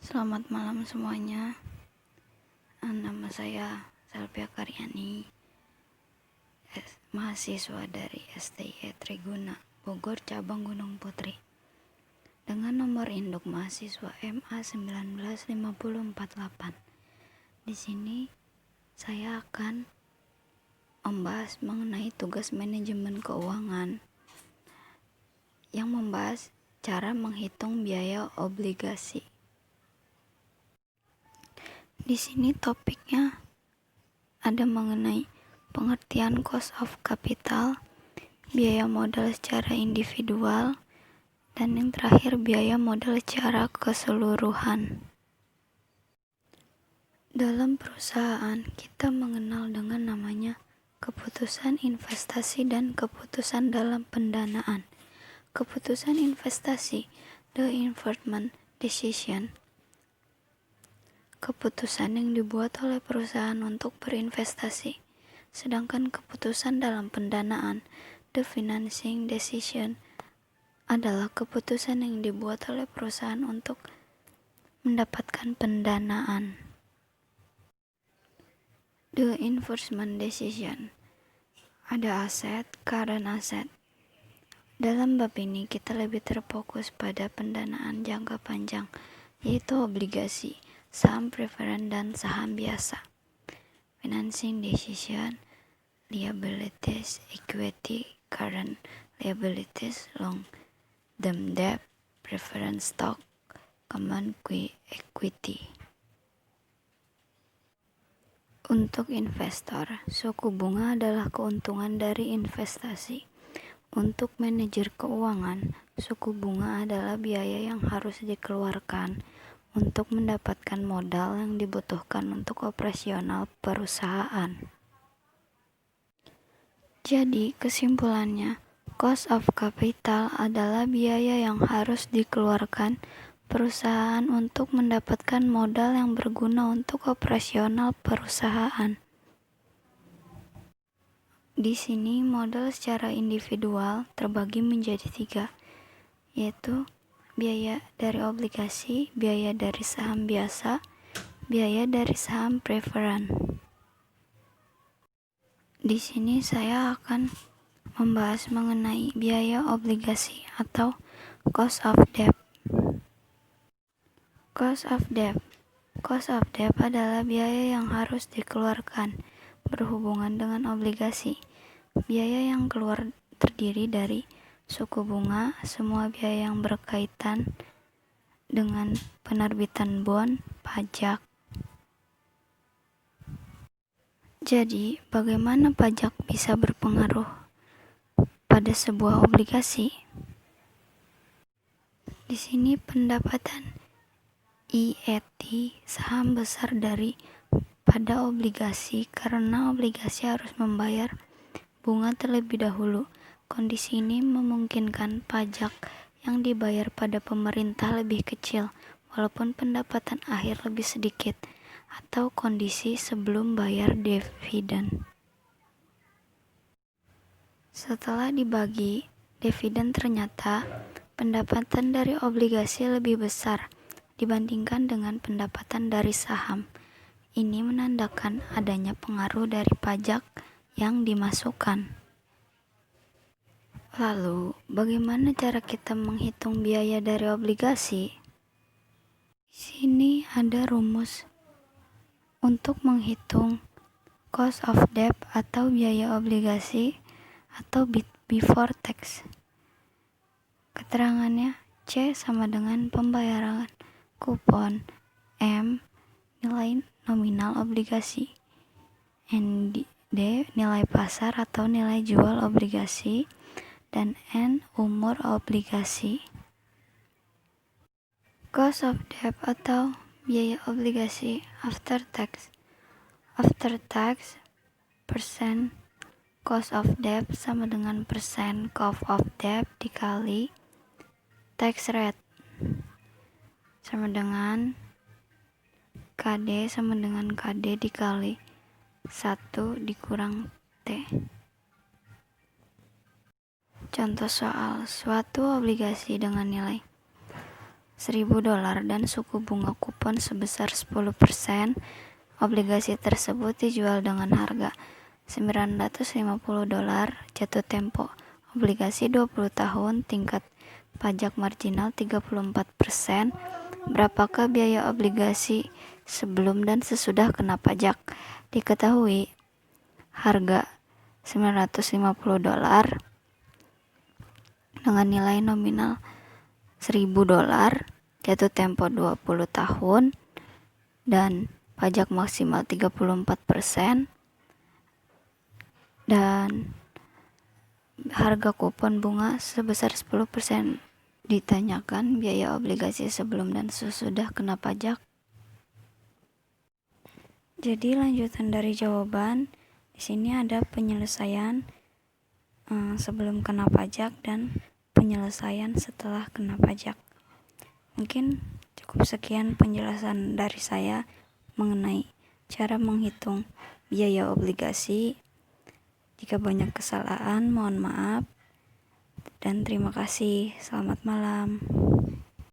Selamat malam semuanya. Nama saya Selvia Karyani, mahasiswa dari STI Triguna, Bogor, cabang Gunung Putri. Dengan nomor induk mahasiswa MA 195048. Di sini saya akan membahas mengenai tugas manajemen keuangan yang membahas cara menghitung biaya obligasi. Di sini topiknya ada mengenai pengertian cost of capital, biaya modal secara individual, dan yang terakhir biaya modal secara keseluruhan. Dalam perusahaan, kita mengenal dengan namanya keputusan investasi dan keputusan dalam pendanaan. Keputusan investasi, the investment decision, keputusan yang dibuat oleh perusahaan untuk berinvestasi. Sedangkan keputusan dalam pendanaan, the financing decision, adalah keputusan yang dibuat oleh perusahaan untuk mendapatkan pendanaan. The investment decision, ada aset, current asset. Dalam bab ini kita lebih terfokus pada pendanaan jangka panjang, yaitu obligasi, saham preferen, dan saham biasa. Financing decision, liabilities, equity, current liabilities, long-term debt, preference stock, common equity. Untuk investor, suku bunga adalah keuntungan dari investasi. Untuk manajer keuangan, suku bunga adalah biaya yang harus dikeluarkan untuk mendapatkan modal yang dibutuhkan untuk operasional perusahaan. Jadi, kesimpulannya, cost of capital adalah biaya yang harus dikeluarkan perusahaan untuk mendapatkan modal yang berguna untuk operasional perusahaan. Di sini modal secara individual terbagi menjadi 3, yaitu biaya dari obligasi, biaya dari saham biasa, biaya dari saham preferen. Di sini saya akan membahas mengenai biaya obligasi atau cost of debt. Cost of debt adalah biaya yang harus dikeluarkan berhubungan dengan obligasi. Biaya yang keluar terdiri dari suku bunga, semua biaya yang berkaitan dengan penerbitan bond, pajak. Jadi, bagaimana pajak bisa berpengaruh pada sebuah obligasi? Di sini pendapatan IET saham besar dari pada obligasi karena obligasi harus membayar bunga terlebih dahulu. Kondisi ini memungkinkan pajak yang dibayar pada pemerintah lebih kecil, walaupun pendapatan akhir lebih sedikit, atau kondisi sebelum bayar dividen. Setelah dibagi dividen, ternyata pendapatan dari obligasi lebih besar dibandingkan dengan pendapatan dari saham. Ini menandakan adanya pengaruh dari pajak yang dimasukkan. Lalu, bagaimana cara kita menghitung biaya dari obligasi? Di sini ada rumus untuk menghitung cost of debt atau biaya obligasi atau before tax. Keterangannya, C sama dengan pembayaran kupon, M nilai nominal obligasi, D nilai pasar atau nilai jual obligasi, dan N umur obligasi. Cost of debt atau biaya obligasi after tax. After tax, persen cost of debt sama dengan persen cost of debt dikali tax rate sama dengan KD sama dengan KD dikali 1 dikurang T. Contoh soal, suatu obligasi dengan nilai $1.000 dan suku bunga kupon sebesar 10%. Obligasi tersebut dijual dengan harga $950, jatuh tempo obligasi 20 tahun, tingkat pajak marginal 34%. Berapakah biaya obligasi sebelum dan sesudah kena pajak? Diketahui harga $950 dengan nilai nominal $1.000, jatuh tempo 20 tahun, dan pajak maksimal 34%, dan harga kupon bunga sebesar 10%. Ditanyakan biaya obligasi sebelum dan sesudah kena pajak. Jadi lanjutan dari jawaban, di sini ada penyelesaian sebelum kena pajak dan penyelesaian setelah kena pajak. Mungkin cukup sekian penjelasan dari saya mengenai cara menghitung biaya obligasi. Jika banyak kesalahan, mohon maaf dan terima kasih. Selamat malam.